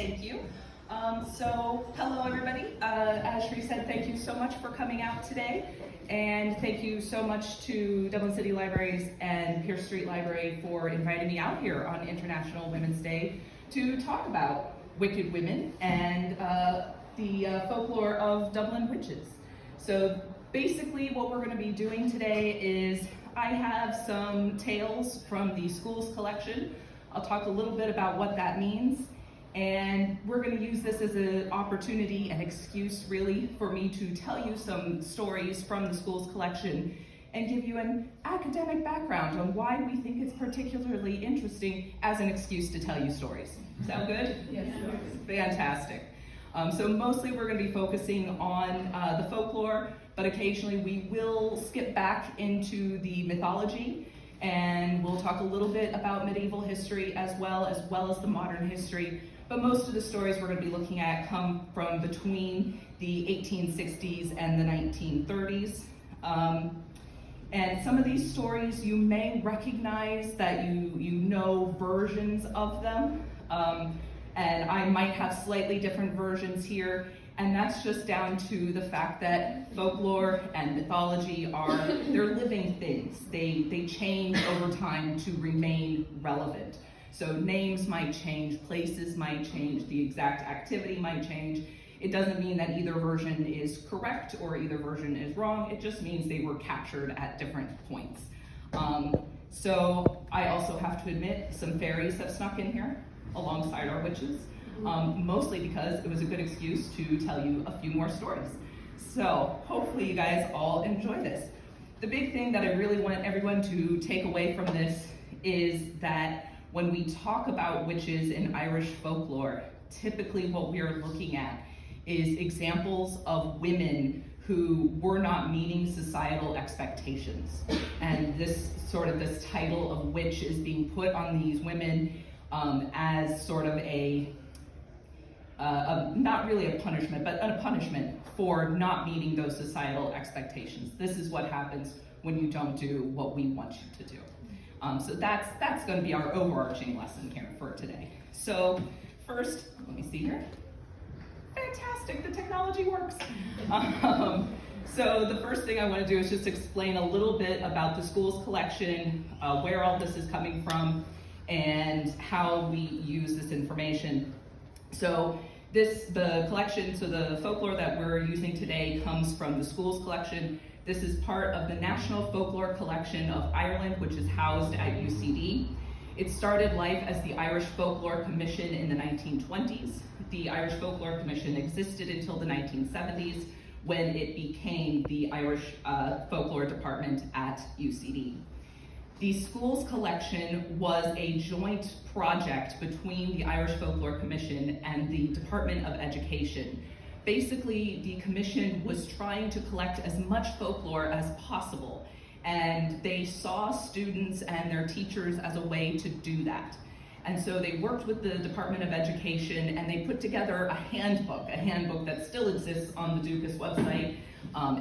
Thank you. Hello everybody. As Shri said, thank you so much for coming out today. And thank you so much to Dublin City Libraries and Pearse Street Library for inviting me out here on International Women's Day to talk about wicked women and the folklore of Dublin witches. So basically what we're going to be doing today is I have some tales from the school's collection. I'll talk a little bit about what that means. And we're going to use this as an opportunity, an excuse really, for me to tell you some stories from the school's collection and give you an academic background on why we think it's particularly interesting as an excuse to tell you stories. Sound good? Yes. Fantastic. So mostly we're going to be focusing on the folklore, but occasionally we will skip back into the mythology, and we'll talk a little bit about medieval history as well as the modern history. But most of the stories we're going to be looking at come from between the 1860s and the 1930s. And some of these stories you may recognize that you know versions of them. And I might have slightly different versions here. And that's just down to the fact that folklore and mythology they're living things. They change over time to remain relevant. So names might change, places might change, the exact activity might change. It doesn't mean that either version is correct or either version is wrong. It just means they were captured at different points. So I also have to admit some fairies have snuck in here alongside our witches, mostly because it was a good excuse to tell you a few more stories. So hopefully you guys all enjoy this. The big thing that I really want everyone to take away from this is that when we talk about witches in Irish folklore, typically what we are looking at is examples of women who were not meeting societal expectations. And this title of witch is being put on these women as sort of not really a punishment, but a punishment for not meeting those societal expectations. This is what happens when you don't do what we want you to do. So that's going to be our overarching lesson here for today. So first, let me see here. Fantastic, the technology works. So the first thing I want to do is just explain a little bit about the school's collection, where all this is coming from, and how we use this information. So the collection, so the folklore that we're using today comes from the school's collection. This is part of the National Folklore Collection of Ireland, which is housed at UCD. It started life as the Irish Folklore Commission in the 1920s. The Irish Folklore Commission existed until the 1970s, when it became the Irish Folklore Department at UCD. The school's collection was a joint project between the Irish Folklore Commission and the Department of Education. Basically, the commission was trying to collect as much folklore as possible, and they saw students and their teachers as a way to do that. And so they worked with the Department of Education, and they put together a handbook that still exists on the Dukas website.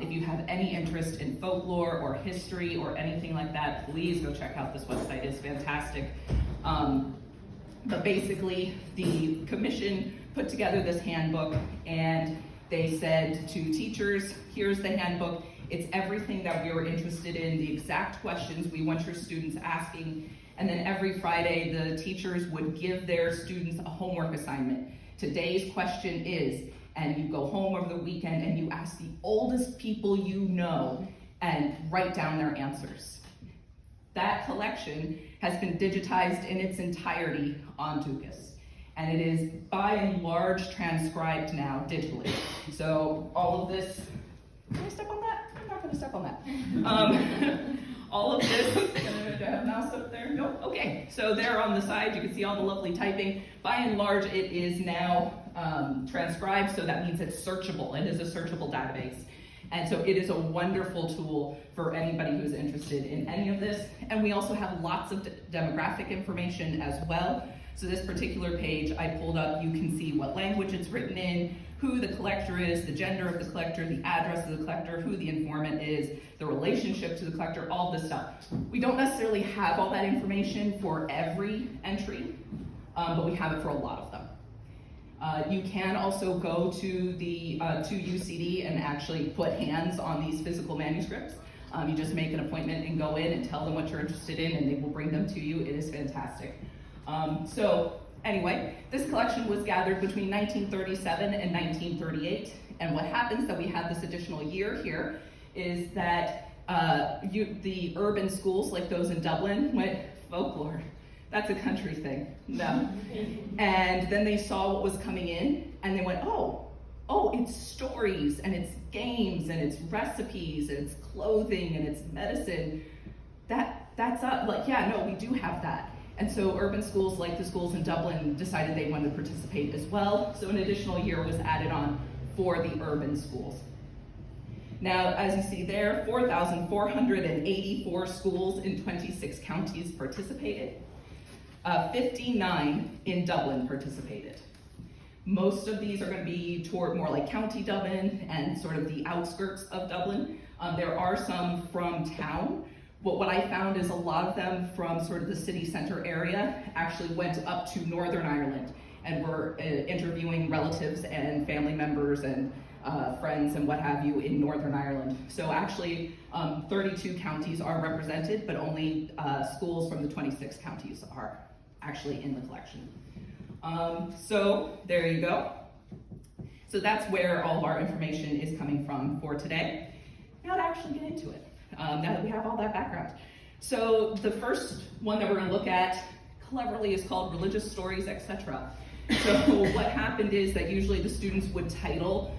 If you have any interest in folklore or history or anything like that, please go check out this website. It's fantastic. But basically, the commission put together this handbook, and they said to teachers, here's the handbook. It's everything that we were interested in, the exact questions we want your students asking. And then every Friday, the teachers would give their students a homework assignment. Today's question is, and you go home over the weekend and you ask the oldest people you know and write down their answers. That collection has been digitized in its entirety on Dukas. And it is by and large transcribed now digitally. So all of this, can I step on that? I'm not gonna step on that. All of this, do I have a mouse up there? Nope, okay. So there on the side, you can see all the lovely typing. By and large, it is now transcribed, so that means it's searchable. It is a searchable database. And so it is a wonderful tool for anybody who's interested in any of this. And we also have lots of demographic information as well. So this particular page I pulled up, you can see what language it's written in, who the collector is, the gender of the collector, the address of the collector, who the informant is, the relationship to the collector, all this stuff. We don't necessarily have all that information for every entry, but we have it for a lot of them. You can also go to the to UCD and actually put hands on these physical manuscripts. You just make an appointment and go in and tell them what you're interested in, and they will bring them to you. It is fantastic. So anyway, this collection was gathered between 1937 and 1938, and what happens that we have this additional year here is that the urban schools, like those in Dublin, went, folklore, that's a country thing, no. And then they saw what was coming in, and they went, oh, it's stories, and it's games, and it's recipes, and it's clothing, and it's medicine. That's up, like, yeah, no, we do have that. And so urban schools, like the schools in Dublin, decided they wanted to participate as well. So an additional year was added on for the urban schools. Now, as you see there, 4,484 schools in 26 counties participated. 59 in Dublin participated. Most of these are going to be toward more like County Dublin and sort of the outskirts of Dublin. There are some from town, but what I found is a lot of them from sort of the city center area actually went up to Northern Ireland and were interviewing relatives and family members and friends and what have you in Northern Ireland. So actually 32 counties are represented, but only schools from the 26 counties are actually in the collection. So there you go. So that's where all of our information is coming from for today. Now to actually get into it, now that we have all that background. So the first one that we're going to look at cleverly is called Religious Stories, etc. So what happened is that usually the students would title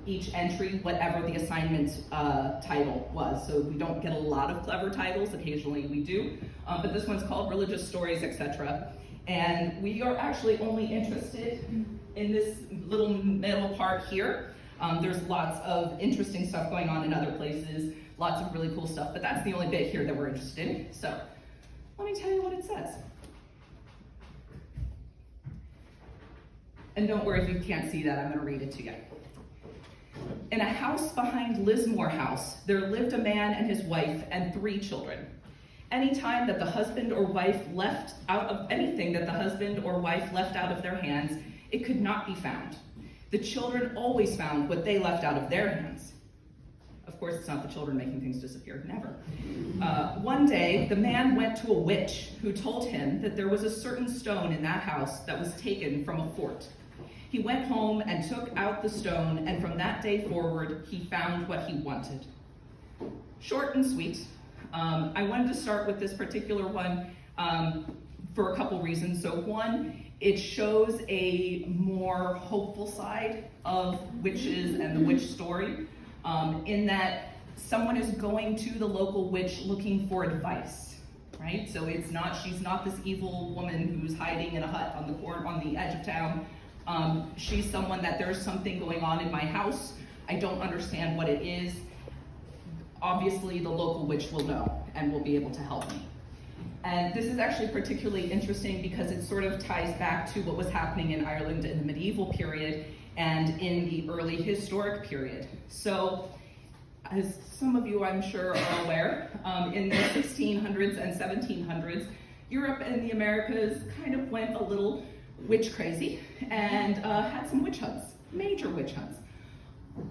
each entry whatever the assignment title was. So we don't get a lot of clever titles, occasionally we do, but this one's called Religious Stories, etc. And we are actually only interested in this little middle part here. There's lots of interesting stuff going on in other places, lots of really cool stuff, but that's the only bit here that we're interested in. So let me tell you what it says. And don't worry if you can't see that, I'm going to read it to you. In a house behind Lismore House, there lived a man and his wife and 3 children. Any time that the husband or wife left out of anything that the husband or wife left out of their hands, it could not be found. The children always found what they left out of their hands. Of course, it's not the children making things disappear, never. One day, the man went to a witch who told him that there was a certain stone in that house that was taken from a fort. He went home and took out the stone, and from that day forward, he found what he wanted. Short and sweet. I wanted to start with this particular one for a couple reasons. So one, it shows a more hopeful side of witches and the witch story, in that someone is going to the local witch looking for advice, right? So she's not this evil woman who's hiding in a hut on the edge of town. She's someone that there's something going on in my house. I don't understand what it is. Obviously, the local witch will know and will be able to help me. And this is actually particularly interesting because it sort of ties back to what was happening in Ireland in the medieval period and in the early historic period. So, as some of you I'm sure are aware, in the 1600s and 1700s, Europe and the Americas kind of went a little witch crazy and had some witch hunts, major witch hunts.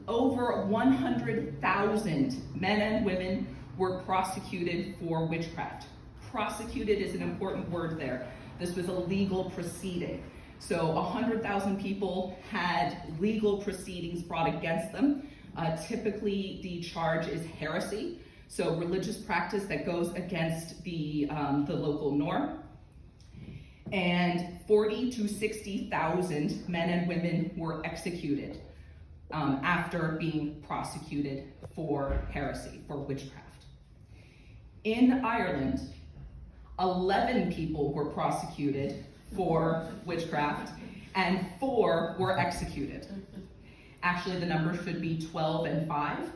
Over 100,000 men and women were prosecuted for witchcraft. Prosecuted is an important word there. This was a legal proceeding. So 100,000 people had legal proceedings brought against them. Typically the charge is heresy, so religious practice that goes against the local norm. And 40 to 60,000 men and women were executed after being prosecuted for heresy, for witchcraft. In Ireland, 11 people were prosecuted for witchcraft and 4 were executed. Actually, the number should be 12 and 5.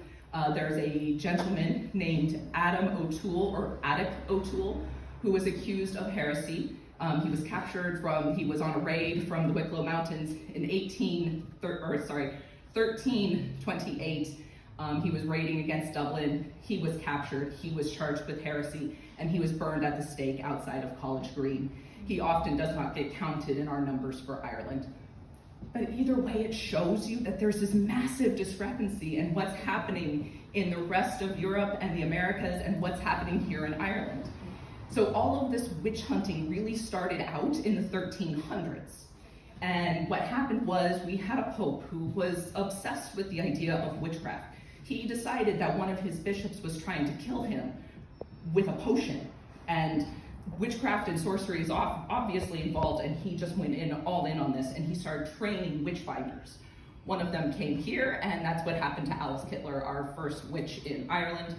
There's a gentleman named Adam O'Toole, who was accused of heresy. He was captured he was on a raid from the Wicklow Mountains in 1328. He was raiding against Dublin. He was captured, he was charged with heresy, and he was burned at the stake outside of College Green. He often does not get counted in our numbers for Ireland. But either way, it shows you that there's this massive discrepancy in what's happening in the rest of Europe and the Americas and what's happening here in Ireland. So all of this witch hunting really started out in the 1300s. And what happened was we had a pope who was obsessed with the idea of witchcraft. He decided that one of his bishops was trying to kill him with a potion. And witchcraft and sorcery is obviously involved, and he just went all in on this, and he started training witch finders. One of them came here, and that's what happened to Alice Kittler, our first witch in Ireland.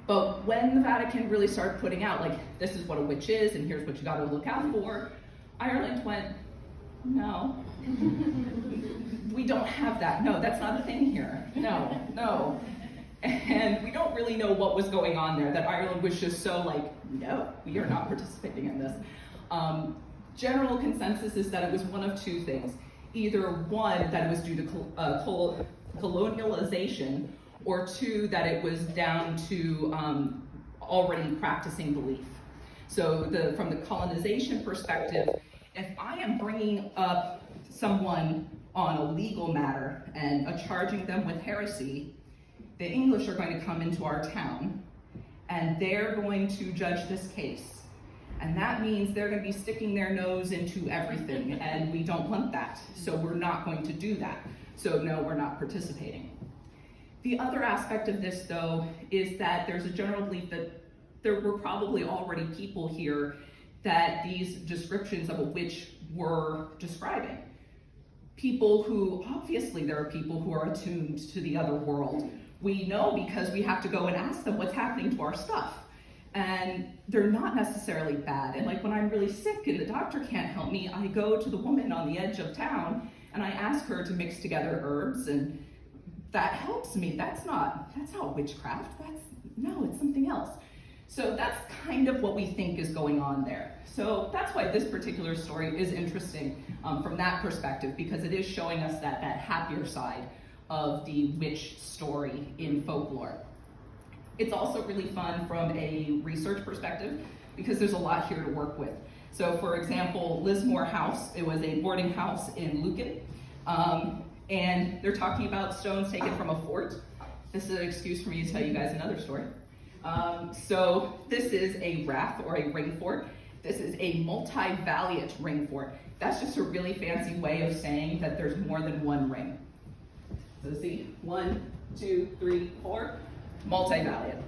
But when the Vatican really started putting out, like, this is what a witch is, and here's what you gotta look out for, Ireland went, no, we don't have that. No, that's not a thing here. No. And we don't really know what was going on there, that Ireland was just so like, no, we are not participating in this. General consensus is that it was one of two things. Either one, that it was due to colonialization, or two, that it was down to already practicing belief. So from the colonization perspective, if I am bringing up someone on a legal matter and charging them with heresy, the English are going to come into our town and they're going to judge this case. And that means they're going to be sticking their nose into everything, and we don't want that. So we're not going to do that. So no, we're not participating. The other aspect of this, though, is that there's a general belief that there were probably already people here that these descriptions of a witch were describing. People who, obviously there are people who are attuned to the other world. We know because we have to go and ask them what's happening to our stuff. And they're not necessarily bad. And like when I'm really sick and the doctor can't help me, I go to the woman on the edge of town and I ask her to mix together herbs, and that helps me. That's not witchcraft. It's something else. So that's kind of what we think is going on there. So that's why this particular story is interesting from that perspective, because it is showing us that happier side of the witch story in folklore. It's also really fun from a research perspective because there's a lot here to work with. So for example, Lismore House, it was a boarding house in Lucan, and they're talking about stones taken from a fort. This is an excuse for me to tell you guys another story. So this is a rath or a ring fort. This is a multi-valiant ring fort. That's just a really fancy way of saying that there's more than one ring. So see, 1, 2, 3, 4, multi-valiant.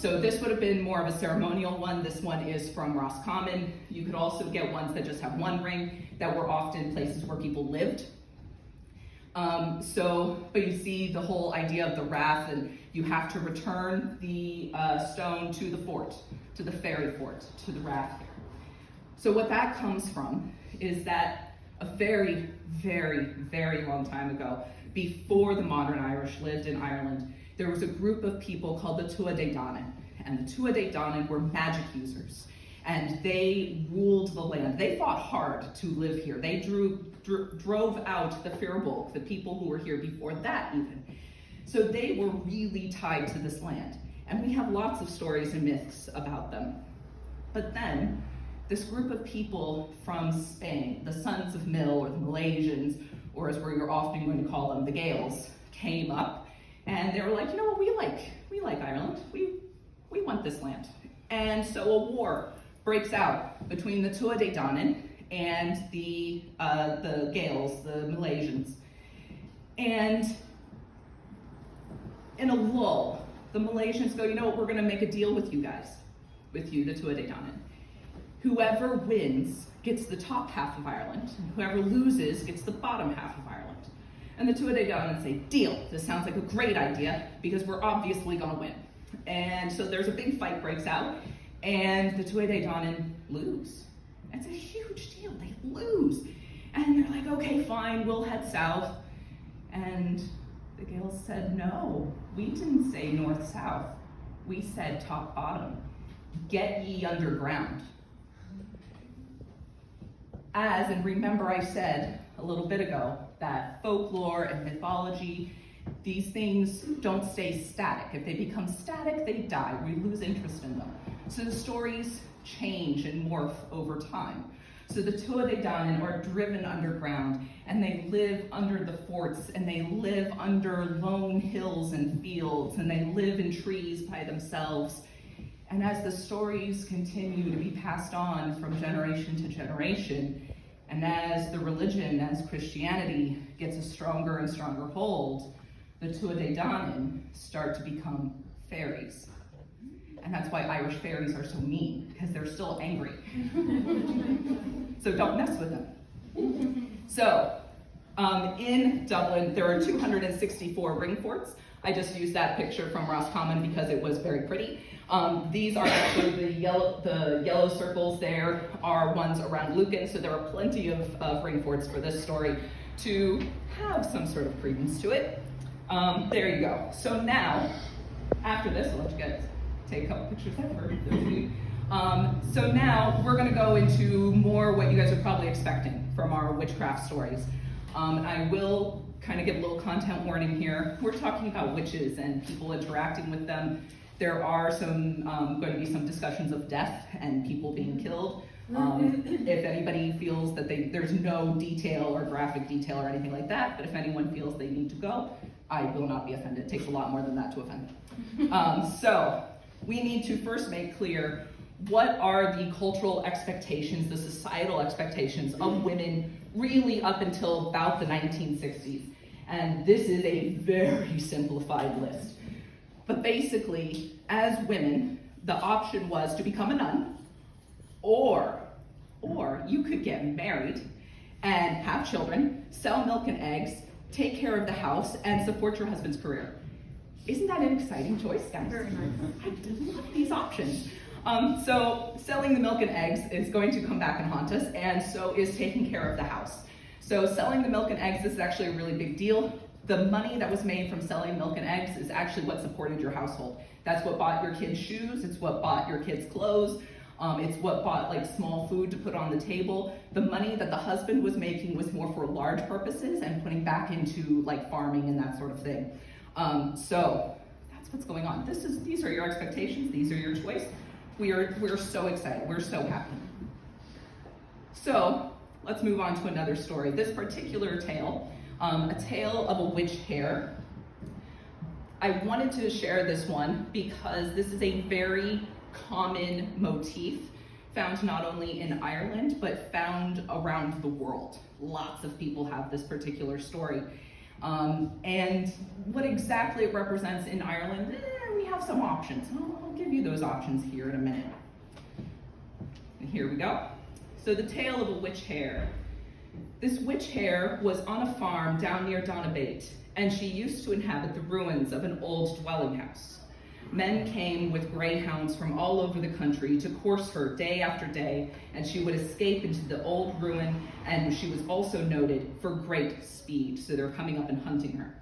So this would have been more of a ceremonial one. This one is from Roscommon. You could also get ones that just have one ring that were often places where people lived. But you see the whole idea of the rath, and you have to return the stone to the fort, to the fairy fort, to the rath. So what that comes from is that a very, very, very long time ago, before the modern Irish lived in Ireland, there was a group of people called the Tuatha Dé Danann, and the Tuatha Dé Danann were magic users, and they ruled the land. They fought hard to live here. They drove out the Firbolg, the people who were here before that even. So they were really tied to this land, and we have lots of stories and myths about them. But then, this group of people from Spain, the Sons of Mill, or the Malaysians, or as we're often going to call them, the Gaels, came up, and they were like, you know what, we like Ireland, we want this land. And so a war breaks out between the Tuatha Dé Danann and the Gaels, the Malaysians. And in a lull, the Malaysians go, you know what, we're gonna make a deal with you guys, with you, the Tuatha Dé Danann. Whoever wins gets the top half of Ireland, and whoever loses gets the bottom half of Ireland. And the Tuatha Dé Danann say, deal, this sounds like a great idea, because we're obviously gonna win. And so there's a big fight breaks out, and the Tuatha Dé Danann lose. It's a huge deal, they lose. And they're like, okay, fine, we'll head south. And the Gaels said, no, we didn't say north-south. We said top-bottom. Get ye underground. And remember I said a little bit ago that folklore and mythology, these things don't stay static. If they become static, they die. We lose interest in them. So the stories change and morph over time. So the Tuatha Dé Danann are driven underground, and they live under the forts, and they live under lone hills and fields, and they live in trees by themselves. And as the stories continue to be passed on from generation to generation, and as the religion, as Christianity gets a stronger and stronger hold, the Tuatha Dé Danann start to become fairies. And that's why Irish fairies are so mean, because they're still angry. So don't mess with them. So, in Dublin, there are 264 ring forts. I just used that picture from Roscommon because it was very pretty. These are actually the yellow circles there are ones around Lucan, so there are plenty of ring forts for this story to have some sort of credence to it. There you go. So now, after this, I'll let you guys take a couple pictures there for those of you. So now we're going to go into more what you guys are probably expecting from our witchcraft stories. I will kind of give a little content warning here. We're talking about witches and people interacting with them. There are some going to be some discussions of death and people being killed. If anybody feels that there's no detail or graphic detail or anything like that, but if anyone feels they need to go, I will not be offended. It takes a lot more than that to offend. So we need to first make clear what are the cultural expectations, the societal expectations of women really up until about the 1960s. And this is a very simplified list. But basically, as women, the option was to become a nun, or you could get married and have children, sell milk and eggs, take care of the house, and support your husband's career. Isn't that an exciting choice, guys? Very nice. I love these options. So selling the milk and eggs is going to come back and haunt us, and so is taking care of the house. So selling the milk and eggs, this is actually a really big deal. The money that was made from selling milk and eggs is actually what supported your household. That's what bought your kids shoes, it's what bought your kids clothes, it's what bought like small food to put on the table. The money that the husband was making was more for large purposes and putting back into like farming and that sort of thing. So that's what's going on. These are your expectations, these are your choice. We're so excited, we're so happy. So let's move on to another story. This particular tale, a tale of a witch hare. I wanted to share this one because this is a very common motif found not only in Ireland, but found around the world. Lots of people have this particular story. And what exactly it represents in Ireland, we have some options. I'll give you those options here in a minute. And here we go. So the tale of a witch hare. This witch hare was on a farm down near Donabate, and she used to inhabit the ruins of an old dwelling house. Men came with greyhounds from all over the country to course her day after day, and she would escape into the old ruin, and she was also noted for great speed, so they're coming up and hunting her.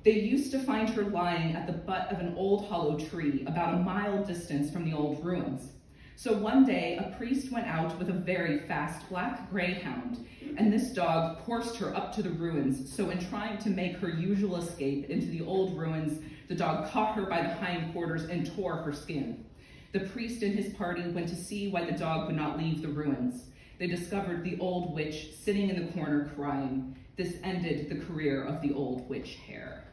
They used to find her lying at the butt of an old hollow tree about a mile distance from the old ruins. So one day, a priest went out with a very fast black greyhound, and this dog coursed her up to the ruins. So in trying to make her usual escape into the old ruins, the dog caught her by the hindquarters and tore her skin. The priest and his party went to see why the dog would not leave the ruins. They discovered the old witch sitting in the corner crying. This ended the career of the old witch hare.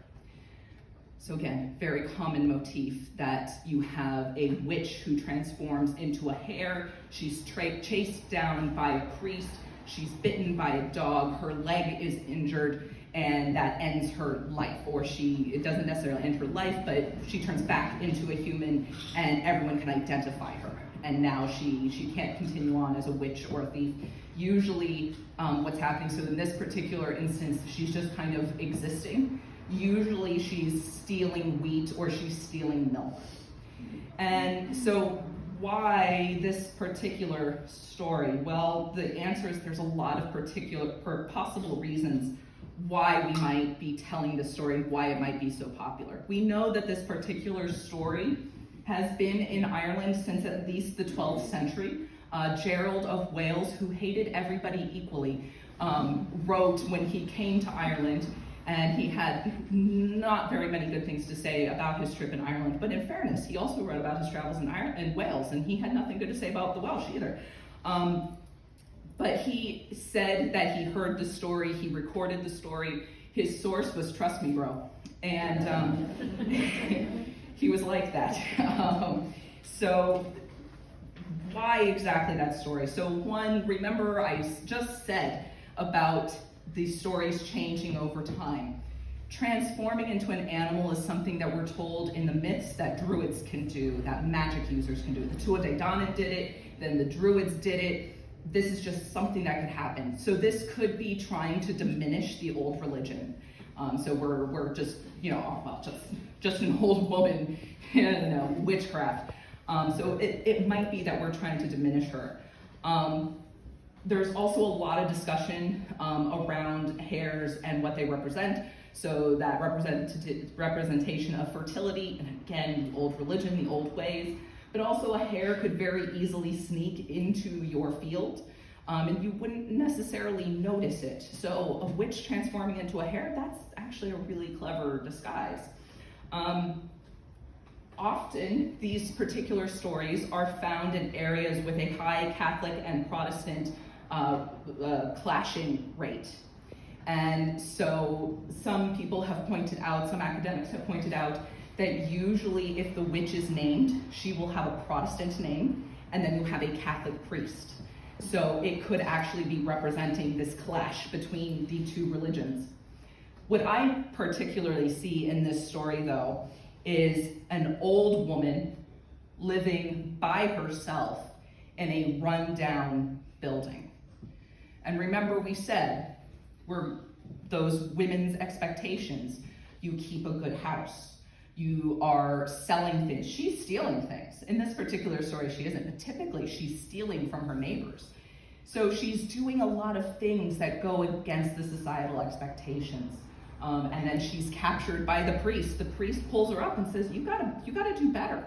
So again, very common motif that you have a witch who transforms into a hare. She's chased down by a priest. She's bitten by a dog. Her leg is injured, and that ends her life. Or it doesn't necessarily end her life, but she turns back into a human, and everyone can identify her. And now she can't continue on as a witch or a thief. Usually what's happening, so in this particular instance, she's just kind of existing. Usually she's stealing wheat or she's stealing milk. And so why this particular story? Well, the answer is there's a lot of possible reasons why we might be telling this story, why it might be so popular. We know that this particular story has been in Ireland since at least the 12th century. Gerald of Wales, who hated everybody equally, wrote when he came to Ireland, and he had not very many good things to say about his trip in Ireland. But in fairness, he also wrote about his travels in Wales, and he had nothing good to say about the Welsh either. But he said that he heard the story, he recorded the story. His source was "Trust me, bro," and he was like that. So why exactly that story? So one, remember I just said about these stories changing over time. Transforming into an animal is something that we're told in the myths that druids can do, that magic users can do. The Tuatha Dé Danann did it, then the druids did it. This is just something that could happen. So this could be trying to diminish the old religion. So we're just, just an old woman, witchcraft. So it might be that we're trying to diminish her. There's also a lot of discussion around hairs and what they represent. So that representation of fertility, and again, the old religion, the old ways, but also a hair could very easily sneak into your field, and you wouldn't necessarily notice it. So a witch transforming into a hare, that's actually a really clever disguise. Often, these particular stories are found in areas with a high Catholic and Protestant clashing rate. And so some people have pointed out, some academics have pointed out, that usually if the witch is named, she will have a Protestant name, and then you have a Catholic priest. So it could actually be representing this clash between the two religions. What I particularly see in this story, though, is an old woman living by herself in a rundown building. And remember, we said, we're those women's expectations. You keep a good house. You are selling things. She's stealing things. In this particular story, she isn't, but typically she's stealing from her neighbors. So she's doing a lot of things that go against the societal expectations. And then she's captured by the priest. The priest pulls her up and says, you gotta do better.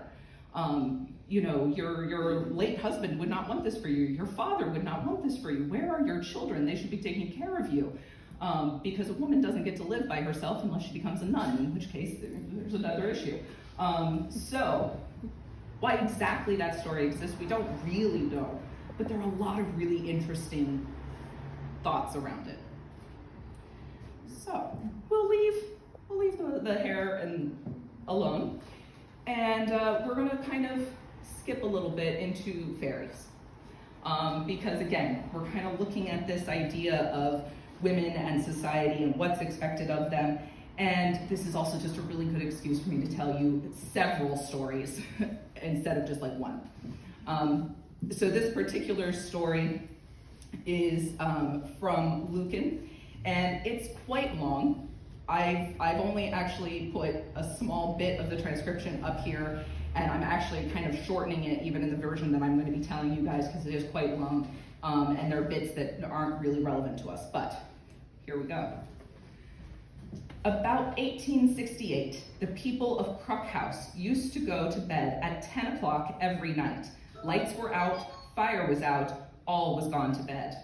Your late husband would not want this for you. Your father would not want this for you. Where are your children? They should be taking care of you. Because a woman doesn't get to live by herself unless she becomes a nun, in which case there's another issue. So why exactly that story exists, we don't really know, but there are a lot of really interesting thoughts around it. So we'll leave the hair alone, and we're going to kind of skip a little bit into fairies, because again, we're kind of looking at this idea of women and society and what's expected of them. And this is also just a really good excuse for me to tell you several stories instead of just like one. So this particular story is from Lucan, and it's quite long. I've only actually put a small bit of the transcription up here, and I'm actually kind of shortening it even in the version that I'm going to be telling you guys because it is quite long, and there are bits that aren't really relevant to us, but here we go. About 1868, the people of Crook House used to go to bed at 10 o'clock every night. Lights were out, fire was out, all was gone to bed.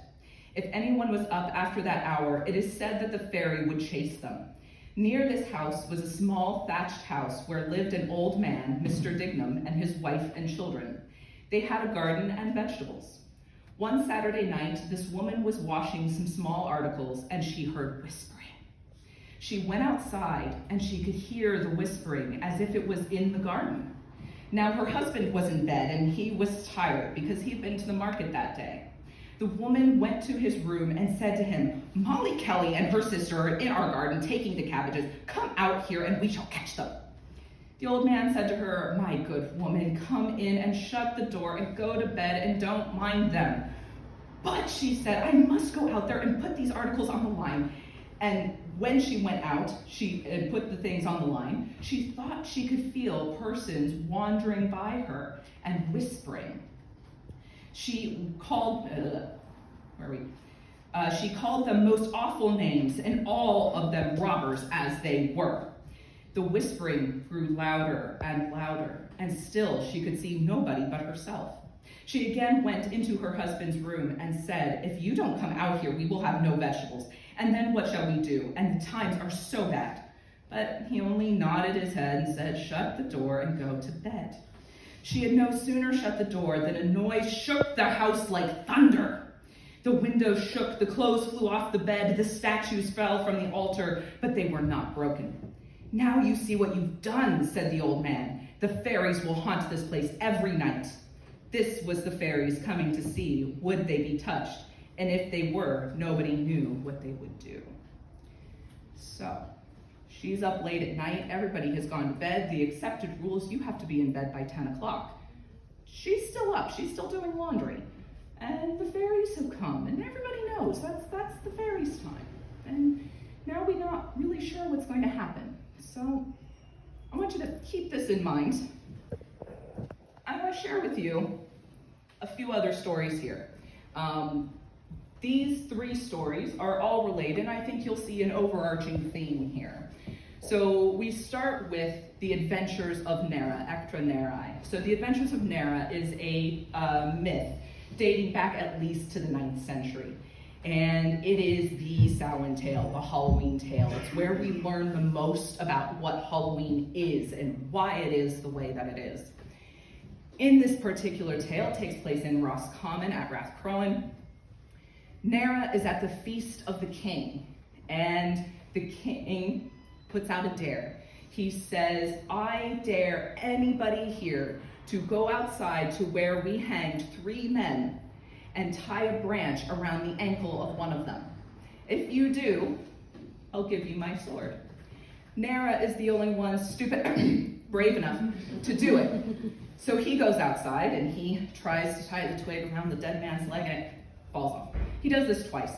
If anyone was up after that hour, it is said that the fairy would chase them. Near this house was a small thatched house where lived an old man, Mr. Dignam, and his wife and children. They had a garden and vegetables. One Saturday night, this woman was washing some small articles and she heard whispering. She went outside and she could hear the whispering as if it was in the garden. Now her husband was in bed and he was tired because he had been to the market that day. The woman went to his room and said to him, "Molly Kelly and her sister are in our garden taking the cabbages. Come out here and we shall catch them." The old man said to her, "My good woman, come in and shut the door and go to bed and don't mind them." "But," she said, "I must go out there and put these articles on the line." And when she went out, and put the things on the line, she thought she could feel persons wandering by her and whispering. She called, she called them most awful names, and all of them robbers as they were. The whispering grew louder and louder, and still she could see nobody but herself. She again went into her husband's room and said, "If you don't come out here, we will have no vegetables. And then what shall we do? And the times are so bad." But he only nodded his head and said, "Shut the door and go to bed." She had no sooner shut the door than a noise shook the house like thunder. The windows shook, the clothes flew off the bed, the statues fell from the altar, but they were not broken. Now you see what you've done, said the old man. The fairies will haunt this place every night. This was the fairies coming to see would they be touched, and if they were, nobody knew what they would do. So, she's up late at night, everybody has gone to bed. The accepted rule is you have to be in bed by 10 o'clock. She's still up, she's still doing laundry. And the fairies have come, and everybody knows that's the fairies' time. And now we're not really sure what's going to happen. So I want you to keep this in mind. I want to share with you a few other stories here. These 3 stories are all related, and I think you'll see an overarching theme here. So we start with the Adventures of Nera, Ectra Nerai. So the Adventures of Nera is a myth dating back at least to the 9th century. And it is the Samhain tale, the Halloween tale. It's where we learn the most about what Halloween is and why it is the way that it is. In this particular tale, it takes place in Roscommon at Rathcrowan. Nera is at the feast of the king, and the king puts out a dare. He says, I dare anybody here to go outside to where we hanged 3 men and tie a branch around the ankle of one of them. If you do, I'll give you my sword. Nera is the only one brave enough to do it. So he goes outside and he tries to tie the twig around the dead man's leg and it falls off. He does this twice.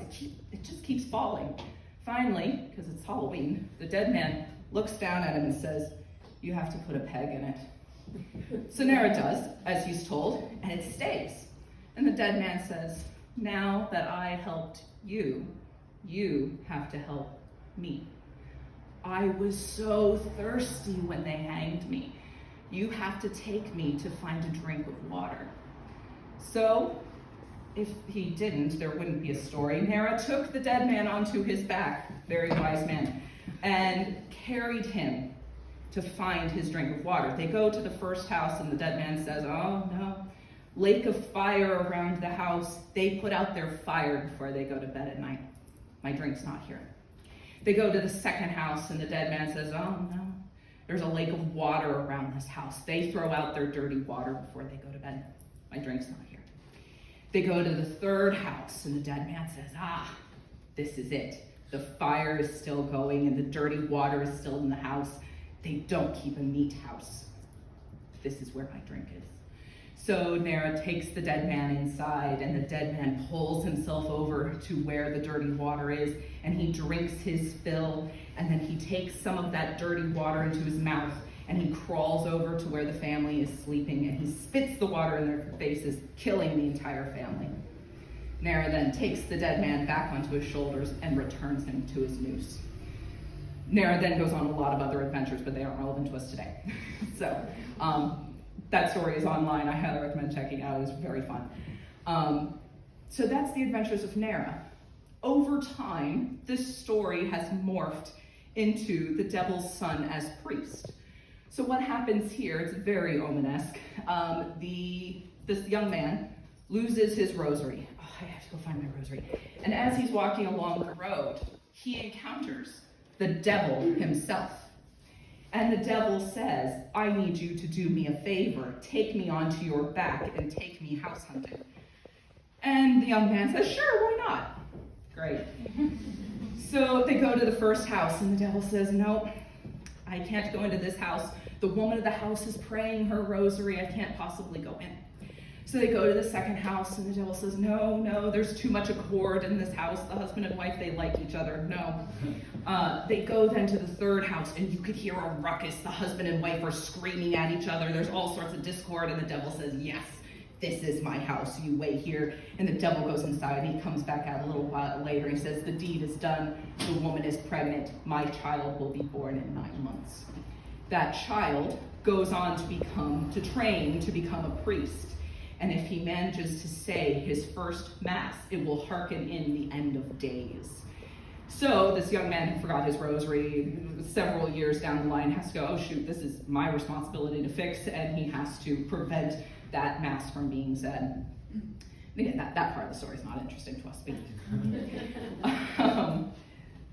It just keeps falling. Finally, because it's Halloween, the dead man looks down at him and says, you have to put a peg in it. So Nera does, as he's told, and it stays. And the dead man says, now that I helped you, you have to help me. I was so thirsty when they hanged me. You have to take me to find a drink of water. So, if he didn't, there wouldn't be a story. Nera took the dead man onto his back, very wise man, and carried him to find his drink of water. They go to the first house and the dead man says, oh no, lake of fire around the house. They put out their fire before they go to bed at night. My drink's not here. They go to the second house and the dead man says, oh no, there's a lake of water around this house. They throw out their dirty water before they go to bed. My drink's not here. They go to the third house and the dead man says, this is it. The fire is still going and the dirty water is still in the house. They don't keep a neat house. This is where my drink is. So Nera takes the dead man inside and the dead man pulls himself over to where the dirty water is and he drinks his fill and then he takes some of that dirty water into his mouth and he crawls over to where the family is sleeping and he spits the water in their faces, killing the entire family. Nera then takes the dead man back onto his shoulders and returns him to his noose. Nera then goes on a lot of other adventures, but they aren't relevant to us today. So that story is online. I highly recommend checking it out. It was very fun. So that's the Adventures of Nera. Over time, this story has morphed into the devil's son as priest. So what happens here, it's very Omen-esque. This young man loses his rosary. Oh, I have to go find my rosary. And as he's walking along the road, he encounters the devil himself. And the devil says, I need you to do me a favor. Take me onto your back and take me house hunting. And the young man says, sure, why not? Great. So they go to the first house and the devil says, no, I can't go into this house. The woman of the house is praying her rosary. I can't possibly go in. So they go to the second house and the devil says, no, there's too much accord in this house. The husband and wife, they like each other. No. They go then to the third house and you could hear a ruckus. The husband and wife are screaming at each other. There's all sorts of discord and the devil says, yes, this is my house. You wait here. And the devil goes inside and he comes back out a little while later. He says, the deed is done. The woman is pregnant. My child will be born in 9 months. That child goes on to train to become a priest. And if he manages to say his first mass, it will hearken in the end of days. So this young man who forgot his rosary several years down the line has to go, oh shoot, this is my responsibility to fix, and he has to prevent that mass from being said. again, that part of the story is not interesting to us.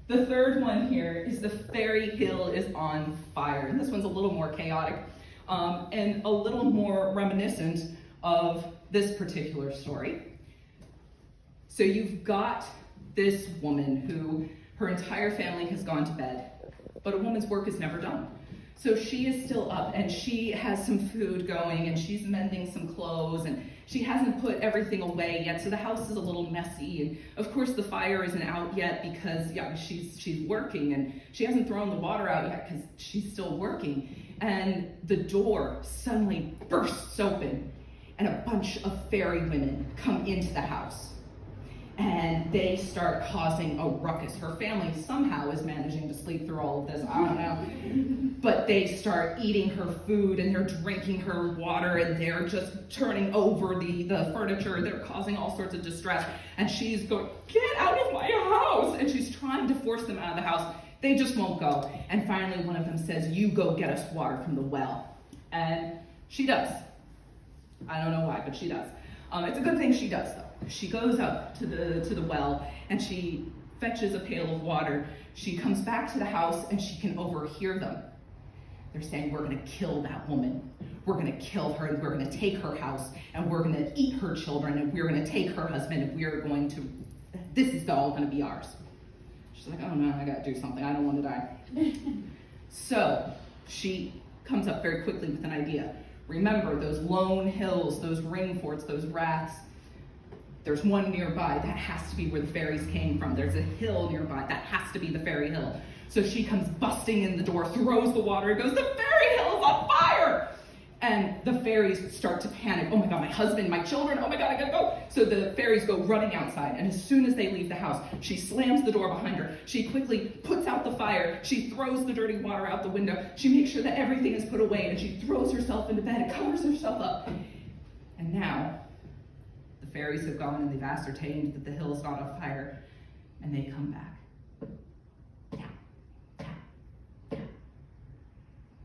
The third one here is the fairy hill is on fire. And this one's a little more chaotic and a little more reminiscent of this particular story. So you've got this woman who her entire family has gone to bed, but a woman's work is never done. So she is still up and she has some food going and she's mending some clothes and she hasn't put everything away yet, so the house is a little messy. And of course the fire isn't out yet because she's working, and she hasn't thrown the water out yet because she's still working. And the door suddenly bursts open and a bunch of fairy women come into the house. And they start causing a ruckus. Her family somehow is managing to sleep through all of this, I don't know. But they start eating her food and they're drinking her water and they're just turning over the furniture. They're causing all sorts of distress. And she's going, "Get out of my house!" And she's trying to force them out of the house. They just won't go. And finally one of them says, "You go get us water from the well." And she does. I don't know why, but she does. It's a good thing she does, though. She goes up to the well and she fetches a pail of water. She comes back to the house and she can overhear them. They're saying, "We're going to kill that woman. We're going to kill her, and we're going to take her house, and we're going to eat her children, and we're going to take her husband, and we're going to, this is all going to be ours." She's like, "Oh no, I got to do something. I don't want to die." So she comes up very quickly with an idea. Remember those lone hills, those ring forts, those raths. There's one nearby. That has to be where the fairies came from. There's a hill nearby. That has to be the fairy hill. So she comes busting in the door, throws the water, and goes, "The fairy hill is on fire!" And the fairies start to panic. "Oh my God, my husband, my children, oh my God, I gotta go." So the fairies go running outside, and as soon as they leave the house, she slams the door behind her. She quickly puts out the fire. She throws the dirty water out the window. She makes sure that everything is put away, and she throws herself into bed and covers herself up. And now, the fairies have gone and they've ascertained that the hill is not on fire, and they come back. Tap, tap, tap.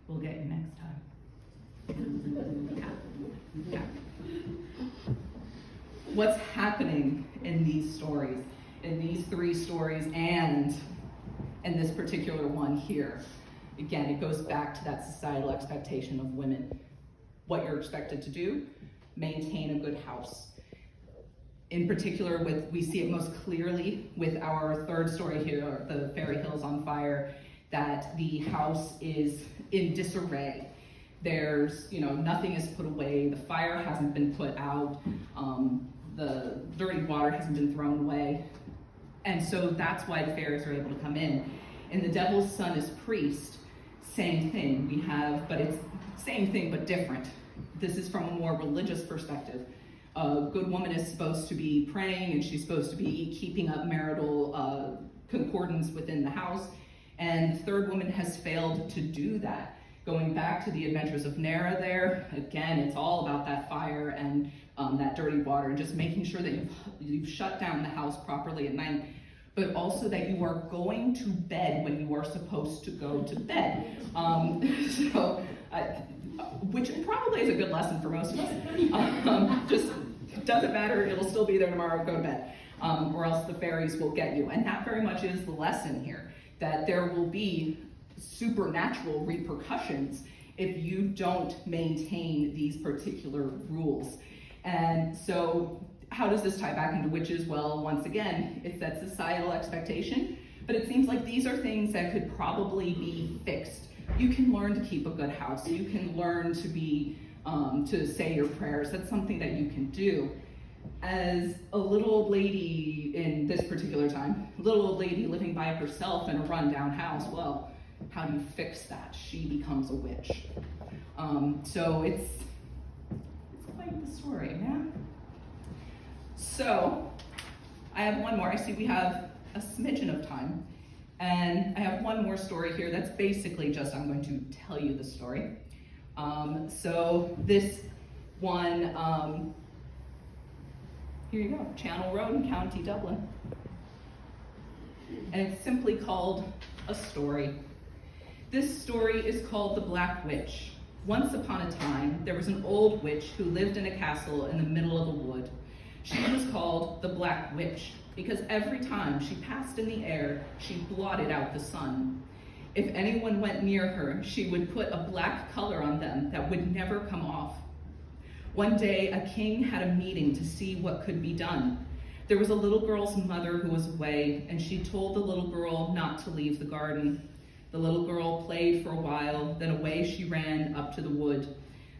We'll get you next time. Tap, tap. What's happening in these stories, in these three stories, and in this particular one here? Again, it goes back to that societal expectation of women. What you're expected to do, maintain a good house. In particular, we see it most clearly with our third story here, the fairy hills on fire, that the house is in disarray. There's, nothing is put away. The fire hasn't been put out. The dirty water hasn't been thrown away. And so that's why the fairies are able to come in. In The Devil's Son is Priest, same thing. We have, but it's same thing but different. This is from a more religious perspective. A good woman is supposed to be praying, and she's supposed to be keeping up marital concordance within the house. And the third woman has failed to do that. Going back to the adventures of Nera there, again, it's all about that fire and that dirty water, and just making sure that you've shut down the house properly at night, but also that you are going to bed when you are supposed to go to bed. Which probably is a good lesson for most of us. Just doesn't matter, it'll still be there tomorrow, go to bed. Or else the fairies will get you. And that very much is the lesson here, that there will be supernatural repercussions if you don't maintain these particular rules. And so how does this tie back into witches? Well, once again, it's that societal expectation, but it seems like these are things that could probably be fixed. You can learn to keep a good house. You can learn to be, to say your prayers. That's something that you can do. As a little old lady in this particular time, little old lady living by herself in a rundown house, well, how do you fix that? She becomes a witch. So it's quite the story, yeah? So, I have one more. I see we have a smidgen of time. And I have one more story here that's basically just, I'm going to tell you the story. So this one, here you go, Channel Road in County Dublin. And it's simply called A Story. This story is called The Black Witch. Once upon a time, there was an old witch who lived in a castle in the middle of a wood. She was called the Black Witch because every time she passed in the air, she blotted out the sun. If anyone went near her, she would put a black color on them that would never come off. One day, a king had a meeting to see what could be done. There was a little girl's mother who was away, and she told the little girl not to leave the garden. The little girl played for a while, then away she ran up to the wood.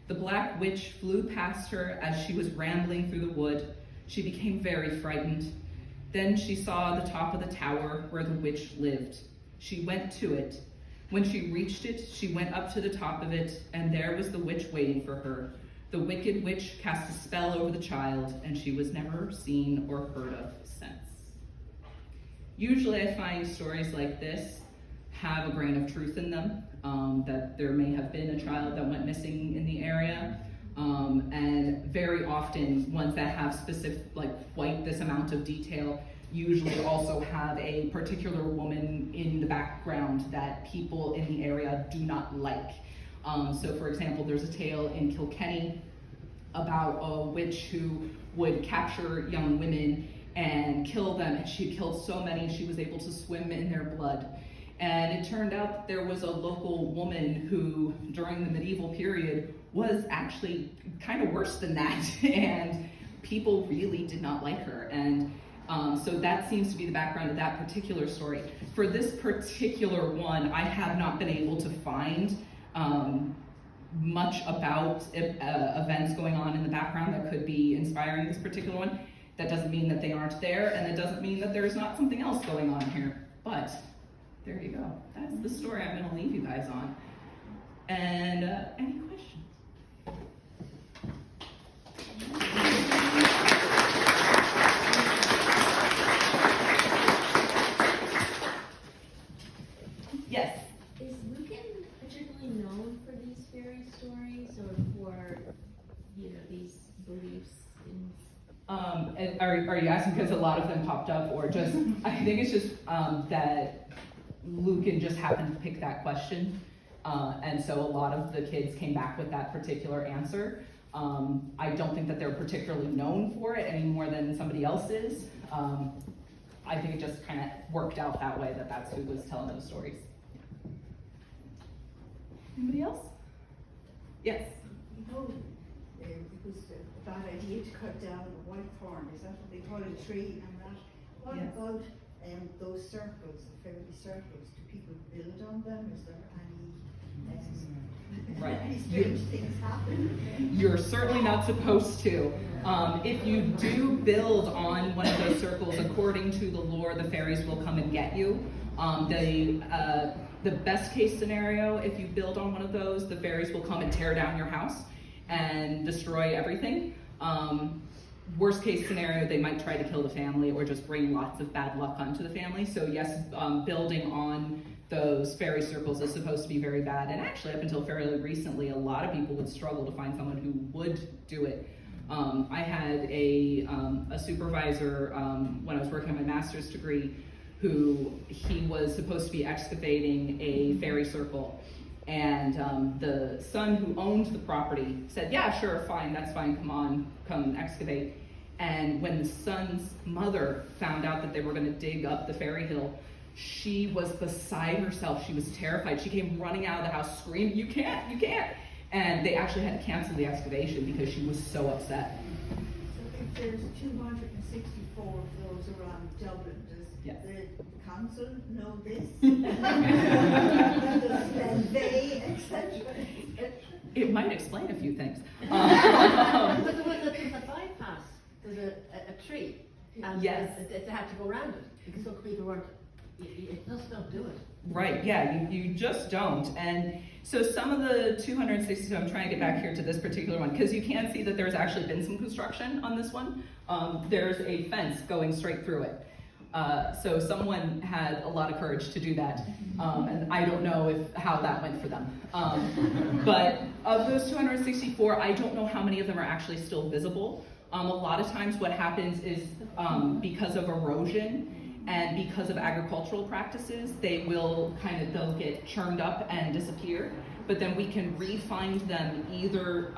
The Black Witch flew past her as she was rambling through the wood. She became very frightened. Then she saw the top of the tower where the witch lived. She went to it. When she reached it, she went up to the top of it, and there was the witch waiting for her. The wicked witch cast a spell over the child, and she was never seen or heard of since. Usually I find stories like this have a grain of truth in them, that there may have been a child that went missing in the area, and very often ones that have specific, like quite this amount of detail, usually also have a particular woman in the background that people in the area do not like. So for example, there's a tale in Kilkenny about a witch who would capture young women and kill them, and she killed so many she was able to swim in their blood. And it turned out that there was a local woman who, during the medieval period, was actually kind of worse than that, and people really did not like her. And so that seems to be the background of that particular story. For this particular one, I have not been able to find much about events going on in the background that could be inspiring this particular one. That doesn't mean that they aren't there, and it doesn't mean that there's not something else going on here. But there you go. That's the story I'm going to leave you guys on. And any questions? Yes. Is Lucan particularly known for these fairy stories, or for, these beliefs in? And are you asking because a lot of them popped up, or just? I think it's just that Lucan just happened to pick that question, and so a lot of the kids came back with that particular answer. I don't think that they're particularly known for it any more than somebody else is. I think it just kind of worked out that way, that that's who was telling those stories. Anybody else? Yes. It was a bad idea to cut down a white thorn. Is that what they call a tree and that? What Yes. about those circles, the fairy circles? Do people build on them? Is there Right. any strange things happen? You're certainly not supposed to. If you do build on one of those circles, according to the lore, the fairies will come and get you. The best case scenario, if you build on one of those, the fairies will come and tear down your house and destroy everything. Worst case scenario, they might try to kill the family or just bring lots of bad luck onto the family. So yes, building on those fairy circles is supposed to be very bad. And actually, up until fairly recently, a lot of people would struggle to find someone who would do it. I had a supervisor when I was working on my master's degree, who he was supposed to be excavating a fairy circle. And the son who owned the property said, yeah, sure, fine, that's fine, come excavate. And when the son's mother found out that they were gonna dig up the fairy hill, she was beside herself. She was terrified. She came running out of the house screaming, you can't. And they actually had to cancel the excavation because she was so upset. So if there's 264 of those around Dublin, does Yes. the council know this? Does they, etc.? It might explain a few things. But there was a bypass. There's a tree, and Yes. they had to go around it because some people weren't. You just don't do it. Right, yeah, you just don't. And so some of the 262, I'm trying to get back here to this particular one, because you can see that there's actually been some construction on this one. There's a fence going straight through it. So someone had a lot of courage to do that. And I don't know how that went for them. But of those 264, I don't know how many of them are actually still visible. A lot of times what happens is because of erosion and because of agricultural practices, they'll get churned up and disappear. But then we can re-find them either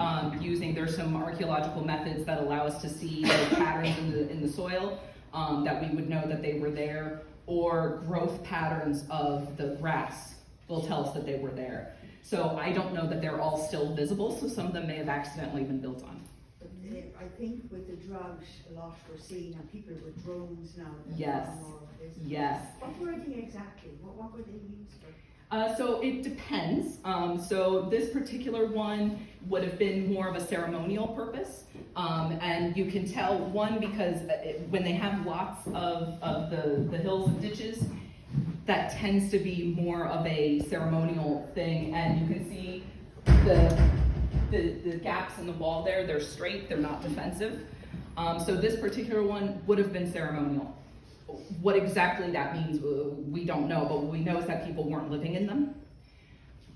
there's some archaeological methods that allow us to see those patterns in the soil that we would know that they were there, or growth patterns of the grass will tell us that they were there. So I don't know that they're all still visible, so some of them may have accidentally been built on. But I think with the drought, a lot we're seeing, and people with drones now. Yes. Yes. What were they exactly? What were they used for? So it depends. So this particular one would have been more of a ceremonial purpose. And you can tell, one, because when they have lots of the hills and ditches, that tends to be more of a ceremonial thing. And you can see the gaps in the wall there, they're straight, they're not defensive. So this particular one would have been ceremonial. What exactly that means, we don't know, but what we know is that people weren't living in them.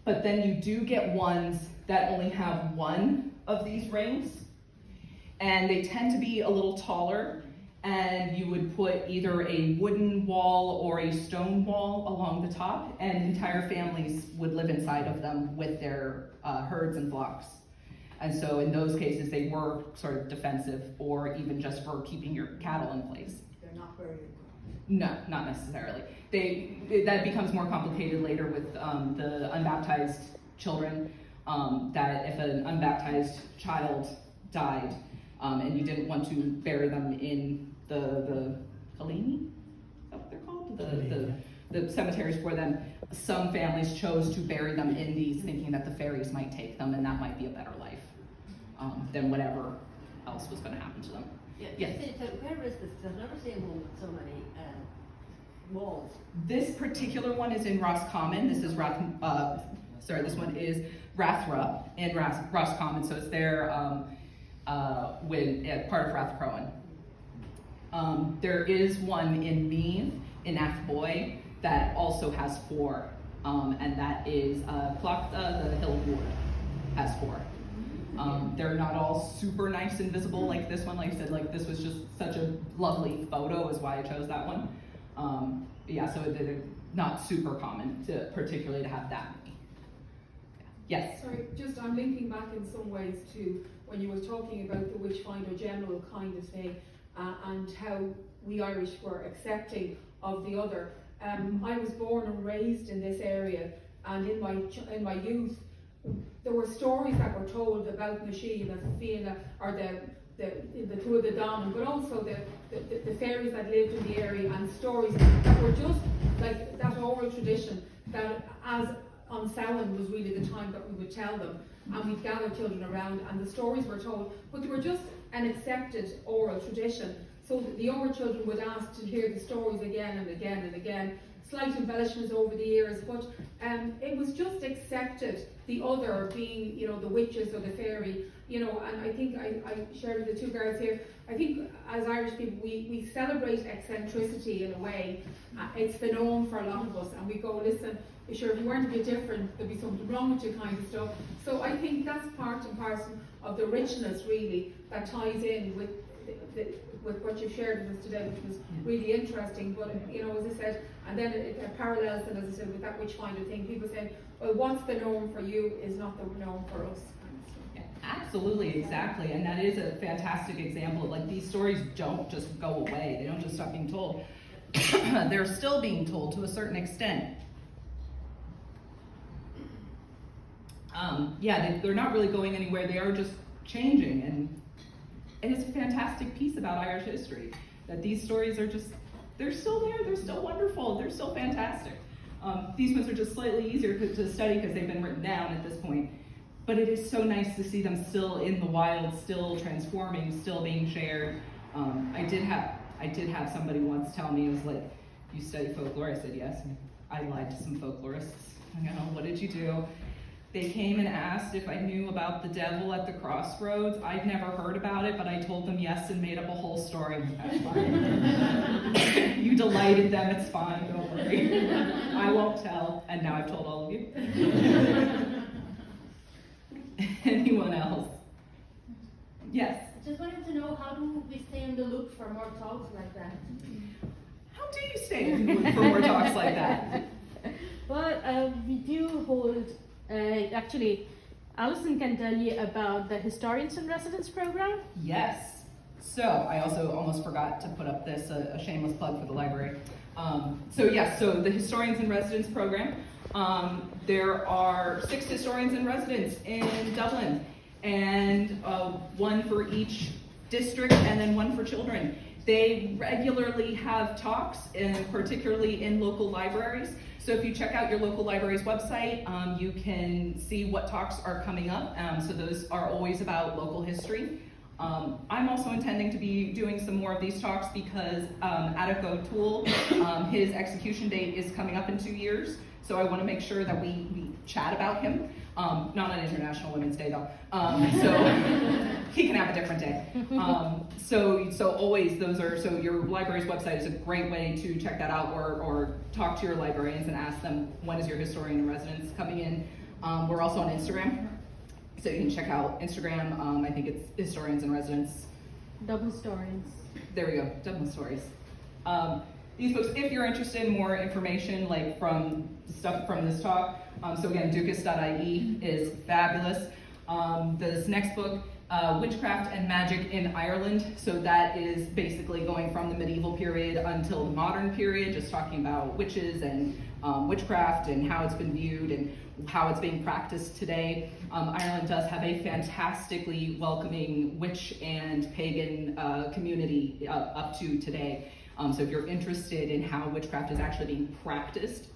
But then you do get ones that only have one of these rings, and they tend to be a little taller, and you would put either a wooden wall or a stone wall along the top, and entire families would live inside of them with their herds and flocks. And so in those cases, they were sort of defensive, or even just for keeping your cattle in place. They're not buried. No, not necessarily. That becomes more complicated later with the unbaptized children, that if an unbaptized child died and you didn't want to bury them in the Kalini, is that what they're called? The cemeteries for them, some families chose to bury them in these, thinking that the fairies might take them and that might be a better life than whatever else was going to happen to them. Yeah. Yes. So where is this? Because I've never seen one with so many walls. This particular one is in Roscommon. This is this one is Rathra in Roscommon, so it's there part of Rathcrowan. There is one in Meath, in Athboy, that also has 4, and that is Clochta, the Hill of Ward, has 4. They're not all super nice and visible like this one. Like I said, like this was just such a lovely photo is why I chose that one. Yeah, so they're not super common particularly to have that many. Yes? Sorry, just I'm linking back in some ways to when you were talking about the Witchfinder general kind of thing, and how we Irish were accepting of the other. I was born and raised in this area, and in my youth, there were stories that were told about Nashin and Fianna, or the two of the Damen, but also the fairies that lived in the area, and stories that were just like that oral tradition that as on Samhain was really the time that we would tell them, and we'd gather children around and the stories were told, but they were just an accepted oral tradition. So the younger children would ask to hear the stories again and again and again, slight embellishments over the years, but it was just accepted, the other being, the witches or the fairy, and I think I shared with the two girls here, I think as Irish people, we celebrate eccentricity in a way. It's the norm for a lot of us, and we go, listen, sure, if you weren't a bit different, there'd be something wrong with you kind of stuff. So I think that's part and parcel of the richness, really, that ties in with what you shared with us today, which was really interesting. But as I said, and then it parallels, and as I said, with that Witchfinder thing, people saying, well, what's the norm for you is not the norm for us. Yeah, absolutely, exactly, and that is a fantastic example. Like, these stories don't just go away; they don't just stop being told. They're still being told to a certain extent. They're not really going anywhere. They are just changing, and it's a fantastic piece about Irish history, that these stories are they're still there, they're still wonderful, they're still fantastic. These ones are just slightly easier to study because they've been written down at this point, but it is so nice to see them still in the wild, still transforming, still being shared. I did have somebody once tell me, it was like, you study folklore? I said, yes. I lied to some folklorists. What did you do? They came and asked if I knew about the devil at the crossroads. I'd never heard about it, but I told them yes and made up a whole story. That's fine. You delighted them, it's fine, don't worry. I won't tell, and now I've told all of you. Anyone else? Yes? Just wanted to know, how do we stay in the loop for more talks like that? How long do you stay for more talks like that? Well, we do hold, actually, Allison can tell you about the Historians in Residence program. Yes. So I also almost forgot to put up this, a shameless plug for the library. So the Historians in Residence program, there are 6 historians in residence in Dublin, and one for each district and then one for children. They regularly have talks, and particularly in local libraries. So if you check out your local library's website, you can see what talks are coming up. So those are always about local history. I'm also intending to be doing some more of these talks because Attic O'Toole, his execution date is coming up in 2 years. So I want to make sure that we chat about him. Not on International Women's Day though. So he can have a different day. So always those are, so your library's website is a great way to check that out, or talk to your librarians and ask them, when is your historian in residence coming in? We're also on Instagram. So you can check out Instagram. I think it's Historians in Residence. Dublin Historians. There we go, Dublin Stories. These books, if you're interested in more information, like from stuff from this talk, so again, ducas.ie is fabulous. This next book, Witchcraft and Magic in Ireland. So that is basically going from the medieval period until the modern period, just talking about witches and witchcraft and how it's been viewed and how it's being practiced today. Ireland does have a fantastically welcoming witch and pagan community up to today. So if you're interested in how witchcraft is actually being practiced,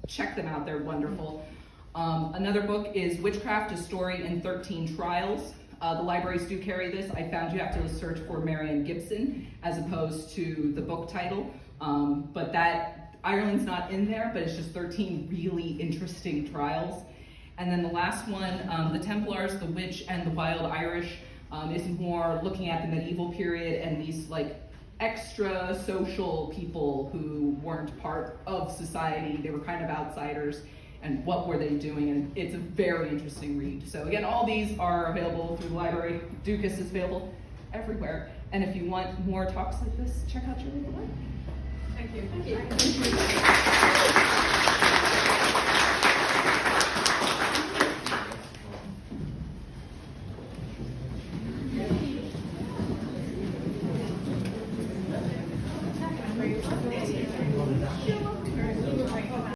check them out, they're wonderful. Another book is Witchcraft, A Story in 13 Trials. The libraries do carry this. I found you have to search for Marian Gibson as opposed to the book title, but that Ireland's not in there, but it's just 13 really interesting trials. And then the last one, The Templars, the Witch, and the Wild Irish, is more looking at the medieval period and these like extra social people who weren't part of society. They were kind of outsiders, and what were they doing? And it's a very interesting read. So again, all these are available through the library. Ducas is available everywhere. And if you want more talks like this, check out your local library. Thank you. Thank you.